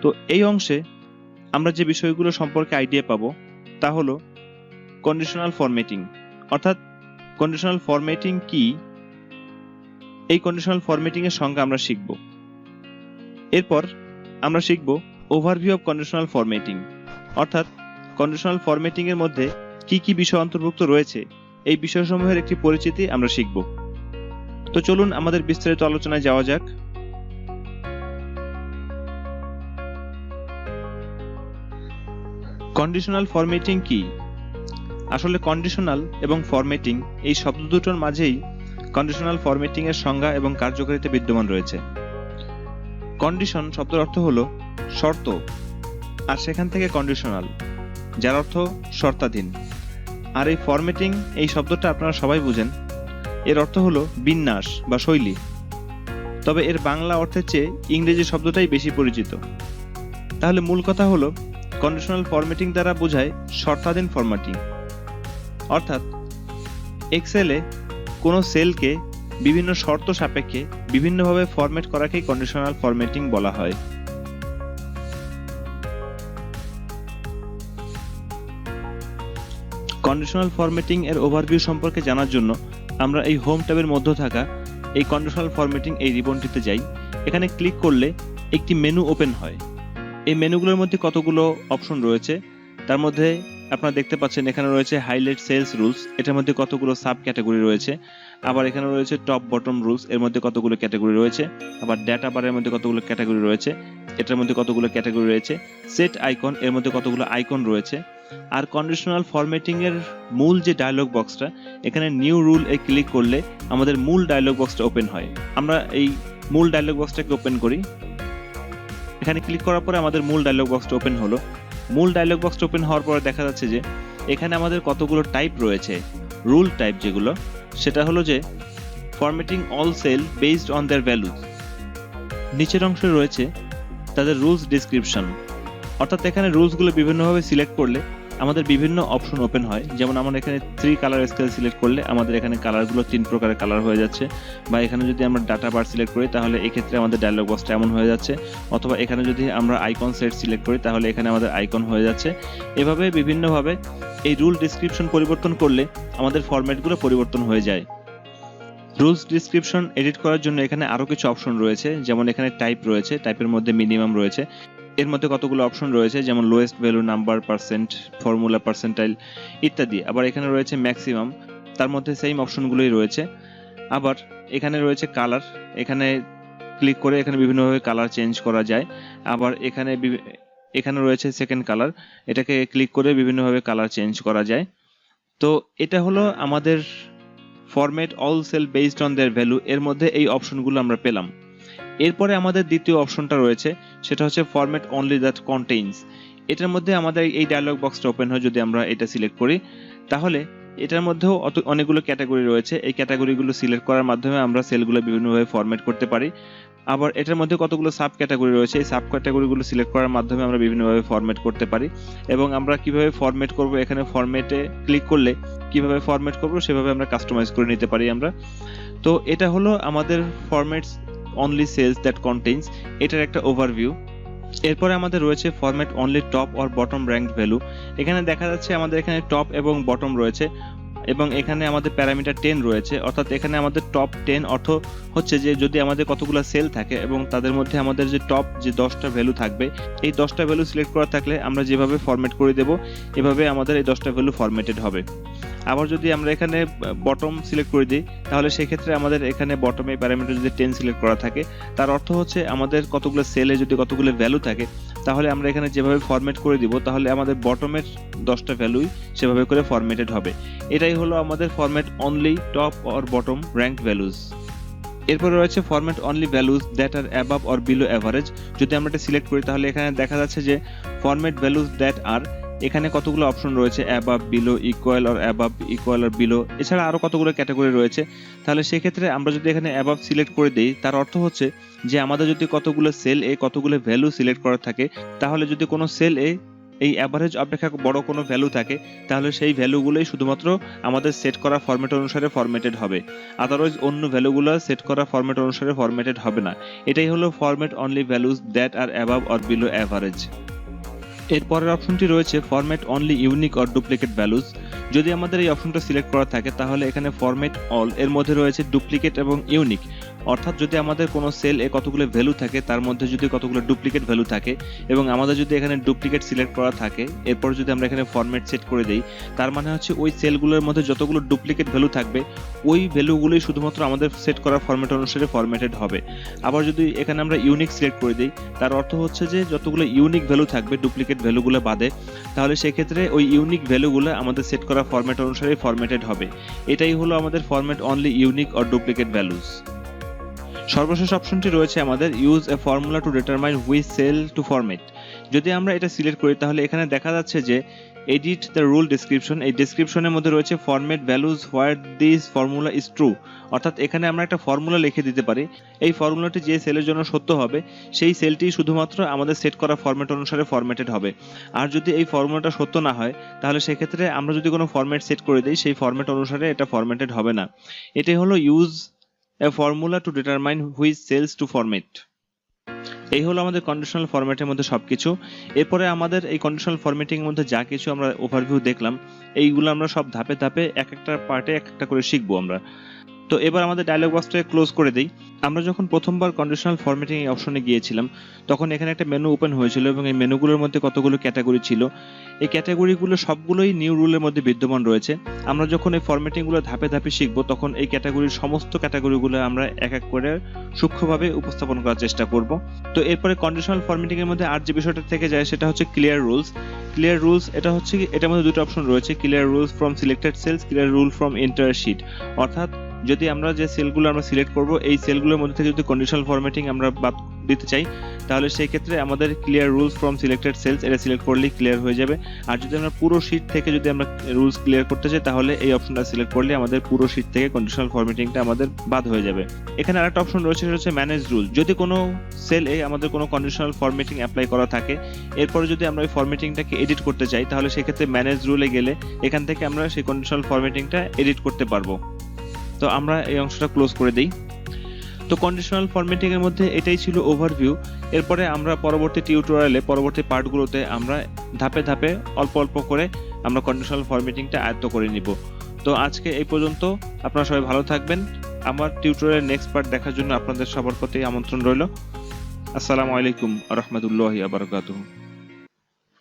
তো এই অংশে আমরা যে বিষয়গুলো সম্পর্কে আইডিয়া পাবো তা হলো কন্ডিশনাল ফরম্যাটিং, অর্থাৎ কন্ডিশনাল ফরম্যাটিং কি, এই কন্ডিশনাল ফরম্যাটিং এর সংজ্ঞা আমরা শিখব। এরপর আমরা শিখব ওভারভিউ অফ কন্ডিশনাল ফরম্যাটিং, অর্থাৎ কন্ডিশনাল ফরম্যাটিং এর মধ্যে কি কি বিষয় অন্তর্ভুক্ত রয়েছে এই বিষয়সমূহের একটি পরিচিতি আমরা শিখব। তো চলুন আমাদের বিস্তারিত আলোচনায় যাওয়া যাক। কন্ডিশনাল ফরম্যাটিং কি? আসলে কন্ডিশনাল এবং ফরম্যাটিং এই শব্দ দুটোর মাঝেই কন্ডিশনাল ফরম্যাটিং এর সংজ্ঞা এবং কার্যকারিতা বিদ্যমান রয়েছে। কন্ডিশন শব্দের অর্থ হলো শর্ত, আর সেখান থেকে কন্ডিশনাল, যার অর্থ শর্তাধীন। আর এই ফরম্যাটিং এই শব্দটা আপনারা সবাই বুঝেন, এর অর্থ হলো বিন্যাস বা শৈলী, তবে এর বাংলা অর্থের চেয়ে ইংরেজি শব্দটাই বেশি পরিচিত। তাহলে মূল কথা হলো কন্ডিশনাল ফরম্যাটিং দ্বারা বোঝায় শর্তাধীন ফরম্যাটিং, অর্থাৎ এক্সেলে কোনো সেলকে বিভিন্ন শর্ত সাপেক্ষে বিভিন্নভাবে ফরম্যাট করাকেই কন্ডিশনাল ফরম্যাটিং বলা হয়। কন্ডিশনাল ফরম্যাটিং এর ওভারভিউ সম্পর্কে জানার জন্য আমরা এই হোম ট্যাবের মধ্যে থাকা এই কন্ডিশনাল ফরম্যাটিং এই রিবনটিতে যাই। এখানে ক্লিক করলে একটি মেনু ওপেন হয়। এই মেনুগুলোর মধ্যে কতগুলো অপশন রয়েছে, তার মধ্যে আপনারা দেখতে পাচ্ছেন এখানে রয়েছে হাইলাইট সেলস রুলস, এটার মধ্যে কতগুলো সাব ক্যাটাগরি রয়েছে। আবার এখানে রয়েছে টপ বটম রুলস, এর মধ্যে কতগুলো ক্যাটাগরি রয়েছে। আবার ডেটা বারের মধ্যে কতগুলো ক্যাটাগরি রয়েছে, এটার মধ্যে কতগুলো ক্যাটাগরি রয়েছে। সেট আইকন, এর মধ্যে কতগুলো আইকন রয়েছে। আর কন্ডিশনাল ফরম্যাটিং এর মূল যে ডায়লগ বক্সটা, এখানে নিউ রুল এ ক্লিক করলে আমাদের মূল ডায়লগ বক্সটা ওপেন হয়। আমরা এই মূল ডায়লগ বক্সটাকে ওপেন করি। এখানে ক্লিক করার পরে আমাদের মূল ডায়লগ বক্সটা ওপেন হলো। মূল ডায়লগ বক্সটা ওপেন হওয়ার পরে দেখা যাচ্ছে যে এখানে আমাদের কতগুলো টাইপ রয়েছে। রুল টাইপ যেগুলো, সেটা হলো যে formatting all cell based on their values. নিচের অংশে রয়েছে তাদের রুলস ডিসক্রিপশন, অর্থাৎ এখানে রুলসগুলো বিভিন্নভাবে সিলেক্ট করলে আমাদের বিভিন্ন অপশন ওপেন হয়। যেমন আমরা এখানে 3 কালার স্কেল সিলেক্ট করলে আমাদের এখানে কালারগুলো 3 প্রকারের কালার হয়ে যাচ্ছে। বা এখানে যদি আমরা ডাটা বার সিলেক্ট করি তাহলে এক্ষেত্রে আমাদের ডায়লগ বক্সটা এমন হয়ে যাচ্ছে। অথবা এখানে যদি আমরা আইকন সেট সিলেক্ট করি তাহলে এখানে আমাদের আইকন হয়ে যাচ্ছে। এভাবে বিভিন্নভাবে এই রুল ডিসক্রিপশন পরিবর্তন করলে আমাদের ফরম্যাটগুলো পরিবর্তন হয়ে যায়। রুলস ডিসক্রিপশন এডিট করার জন্য এখানে আরো কিছু অপশন রয়েছে, যেমন এখানে টাইপ রয়েছে, টাইপের মধ্যে মিনিমাম রয়েছে, এর মধ্যে কতগুলো অপশন রয়েছে, যেমন lowest value, number, percent, formula, percentile ইত্যাদি। আবার এখানে রয়েছে ম্যাক্সিমাম, তার মধ্যে সেম অপশনগুলোই রয়েছে। আবার এখানে রয়েছে কালার, এখানে ক্লিক করে এখানে বিভিন্নভাবে কালার চেঞ্জ করা যায়। আবার এখানে রয়েছে সেকেন্ড কালার, এটাকে ক্লিক করে বিভিন্নভাবে কালার চেঞ্জ করা যায়। তো এটা হলো আমাদের format all cell based on their value, এর মধ্যে এই অপশনগুলো আমরা পেলাম। এরপরে আমাদের দ্বিতীয় অপশনটা রয়েছে, সেটা হচ্ছে ফরম্যাট অনলি দ্যাট কন্টেইনস। এটার মধ্যে আমাদের এই ডায়লগ বক্সটা ওপেন হয়। যদি আমরা এটা সিলেক্ট করি তাহলে এটার মধ্যেও অনেকগুলো ক্যাটাগরি রয়েছে। এই ক্যাটাগরিগুলো সিলেক্ট করার মাধ্যমে আমরা সেলগুলো বিভিন্নভাবে ফরম্যাট করতে পারি। আবার এটার মধ্যে কতগুলো সাব ক্যাটাগরি রয়েছে, এই সাব ক্যাটাগরিগুলো সিলেক্ট করার মাধ্যমে আমরা বিভিন্নভাবে ফরম্যাট করতে পারি। এবং আমরা কিভাবে ফরম্যাট করব, এখানে ফরম্যাটে ক্লিক করলে কিভাবে ফরম্যাট করব সেভাবে আমরা কাস্টমাইজ করে নিতে পারি আমরা। তো এটা হলো আমাদের formats only cells that contains, এটার একটা ওভারভিউ। এরপরে আমাদের রয়েছে format only top or bottom ranked value. এখানে দেখা যাচ্ছে আমাদের এখানে টপ এবং বটম রয়েছে এবং এখানে আমাদের প্যারামিটার 10 রয়েছে। অর্থাৎ এখানে আমাদের টপ 10 অর্থ হচ্ছে যে যদি আমাদের কতগুলো সেল থাকে এবং তাদের মধ্যে আমাদের যে টপ যে 10টা ভ্যালু থাকবে, এই 10টা ভ্যালু সিলেক্ট করা থাকলে আমরা যেভাবে ফরম্যাট করে দেব এভাবে আমাদের এই 10টা ভ্যালু ফরম্যাটেড হবে। আবার যদি আমরা এখানে বটম সিলেক্ট করে দিই তাহলে সেক্ষেত্রে আমাদের এখানে বটমে প্যারামিটার যদি 10 সিলেক্ট করা থাকে, তার অর্থ হচ্ছে আমাদের কতগুলো সেলে যদি কতগুলো ভ্যালু থাকে তাহলে আমরা এখানে যেভাবে ফরম্যাট করে দিব তাহলে আমাদের বটমের 10টা ভ্যালুই সেভাবে করে ফরম্যাটেড হবে। এটাই হলো আমাদের format only top or bottom ranked values. এরপরে রয়েছে format only values that are above or below average. যদি আমরা এটা সিলেক্ট করি তাহলে এখানে দেখা যাচ্ছে যে ফরম্যাট ভ্যালুজ দ্যাট আর, এখানে কতগুলো অপশন রয়েছে, above, below, equal or above, equal or below, এছাড়া আরো কতগুলো ক্যাটাগরি রয়েছে। তাহলে সেক্ষেত্রে আমরা যদি এখানে অ্যাবাভ সিলেক্ট করে দিই তার অর্থ হচ্ছে যে আমাদের যদি কতগুলো সেল এ কতগুলো ভ্যালু সিলেক্ট করা থাকে, তাহলে যদি কোনো সেল এ এই অ্যাভারেজ অপেক্ষা বড় কোনো ভ্যালু থাকে, তাহলে সেই ভ্যালুগুলোই শুধুমাত্র আমাদের সেট করা ফরম্যাট অনুসারে ফরম্যাটেড হবে। আদারওয়াইজ অন্য ভ্যালুগুলো সেট করা ফরম্যাট অনুসারে ফরম্যাটেড হবে না। এটাই হলো format only values that are above or below average. এরপরের অপশনটি রয়েছে format only unique or duplicate values. যদি আমাদের এই অপশনটা সিলেক্ট করা থাকে তাহলে এখানে ফরম্যাট অল এর মধ্যে রয়েছে ডুপ্লিকেট এবং ইউনিক, অর্থাৎ যদি আমাদের কোনো সেল এ কতগুলো ভ্যালু থাকে তার মধ্যে যদি কতগুলো ডুপ্লিকেট ভ্যালু থাকে এবং আমাদের যদি এখানে ডুপ্লিকেট সিলেক্ট করা থাকে, এরপর যদি আমরা এখানে ফরম্যাট সেট করে দেই, তার মানে হচ্ছে ওই সেলগুলোর মধ্যে যতগুলো ডুপ্লিকেট ভ্যালু থাকবে ওই ভ্যালুগুলোই শুধুমাত্র আমাদের সেট করা ফরম্যাট অনুসারে ফরম্যাটেড হবে। আবার যদি এখানে আমরা ইউনিক সিলেক্ট করে দিই, তার অর্থ হচ্ছে যে যতগুলো ইউনিক ভ্যালু থাকবে ডুপ্লিকেট ভ্যালুগুলো বাদে, তাহলে সেক্ষেত্রে ওই ইউনিক ভ্যালুগুলো আমাদের সেট করা ফরম্যাট অনুসারে ফরম্যাটেড হবে। এটাই হলো আমাদের format only unique or duplicate values. সর্বশেষ অপশনটি রয়েছে আমাদের use a formula to determine which cell to format. যদি আমরা এটা সিলেক্ট করি তাহলে এখানে দেখা যাচ্ছে যে এডিট দ্য রুল ডেসক্রিপশন, এই ডেসক্রিপশনের মধ্যে রয়েছে format values where this formula is true, অর্থাৎ এখানে আমরা একটা ফর্মুলা লিখে দিতে পারি। এই ফর্মুলাটি যে সেলের জন্য সত্য হবে সেই সেলটি শুধুমাত্র আমাদের সেট করা ফরম্যাট অনুসারে ফরম্যাটেড হবে। আর যদি এই ফর্মুলাটা সত্য না হয় তাহলে সেক্ষেত্রে আমরা যদি কোনো ফরম্যাট সেট করে দিই সেই ফরম্যাট অনুসারে এটা ফরম্যাটেড হবে না। এটাই হলো use a formula to determine which cells to format. এই হলো আমাদের কন্ডিশনাল ফরম্যাটের মধ্যে সবকিছু। এরপরে আমাদের এই কন্ডিশনাল ফরম্যাটিং এর মধ্যে যা কিছু আমরা ওভারভিউ দেখলাম, এইগুলো আমরা সব ধাপে ধাপে এক একটা পার্টে এক একটা করে শিখবো আমরা। তো এবার আমাদের ডায়লগ বক্সটাকে ক্লোজ করে দিই। আমরা যখন প্রথমবার কন্ডিশনাল ফরম্যাটিং এই অপশনে গিয়েছিলাম তখন এখানে একটা মেনু ওপেন হয়েছিল এবং এই মেনুগুলোর মধ্যে কতগুলো ক্যাটাগরি ছিল। এই ক্যাটাগরিগুলো সবগুলোই নিউ রুলের মধ্যে বিদ্যমান রয়েছে। আমরা যখন এই ফরম্যাটিংগুলো ধাপে ধাপে শিখবো তখন এই ক্যাটাগরির সমস্ত ক্যাটাগরিগুলো আমরা এক এক করে সূক্ষ্মভাবে উপস্থাপন করার চেষ্টা করব। তো এরপরে কন্ডিশনাল ফরম্যাটিং এর মধ্যে আর যে বিষয়টা থেকে যায় সেটা হচ্ছে ক্লিয়ার রুলস। ক্লিয়ার রুলস এটা হচ্ছে এটার মধ্যে দুটো অপশন রয়েছে, clear rules from selected cells, clear rule from entire sheet. অর্থাৎ যদি আমরা যে সেলগুলো আমরা সিলেক্ট করব এই সেলগুলোর মধ্যে থেকে যদি কন্ডিশনাল ফরম্যাটিং আমরা বাদ দিতে চাই তাহলে সেই ক্ষেত্রে আমাদের clear rules from selected cells এটা সিলেক্ট করলেই ক্লিয়ার হয়ে যাবে। আর যদি আমরা পুরো শীট থেকে যদি আমরা রুলস ক্লিয়ার করতে চাই তাহলে এই অপশনটা সিলেক্ট করলে আমাদের পুরো শীট থেকে কন্ডিশনাল ফরম্যাটিংটা আমাদের বাদ হয়ে যাবে। এখানে আরেকটা অপশন রয়েছে সেটা হচ্ছে ম্যানেজ রুল। যদি কোনো সেলে আমাদের কোনো কন্ডিশনাল ফরম্যাটিং অ্যাপ্লাই করা থাকে এরপরে যদি আমরা ওই ফরম্যাটিংটাকে এডিট করতে চাই তাহলে সেক্ষেত্রে ম্যানেজ রুলে গেলে এখান থেকে আমরা সেই কন্ডিশনাল ফরম্যাটিংটা এডিট করতে পারবো। তো আমরা এই অংশটা ক্লোজ করে দিই। তো কন্ডিশনাল ফরম্যাটিং এর মধ্যে এটাই ছিল ওভারভিউ। এরপরে আমরা পরবর্তী টিউটোরিয়ালে পরবর্তী পার্টগুলোতে আমরা ধাপে ধাপে অল্প অল্প করে আমরা কন্ডিশনাল ফরম্যাটিংটা আয়ত্ত করে নিব। তো আজকে এই পর্যন্ত, আপনারা সবাই ভালো থাকবেন। আমার টিউটোরিয়ালের নেক্সট পার্ট দেখার জন্য আপনাদের সবার প্রতি আমন্ত্রণ রইল। আসসালামু আলাইকুম ওয়া রাহমাতুল্লাহি ওয়া বারাকাতুহু।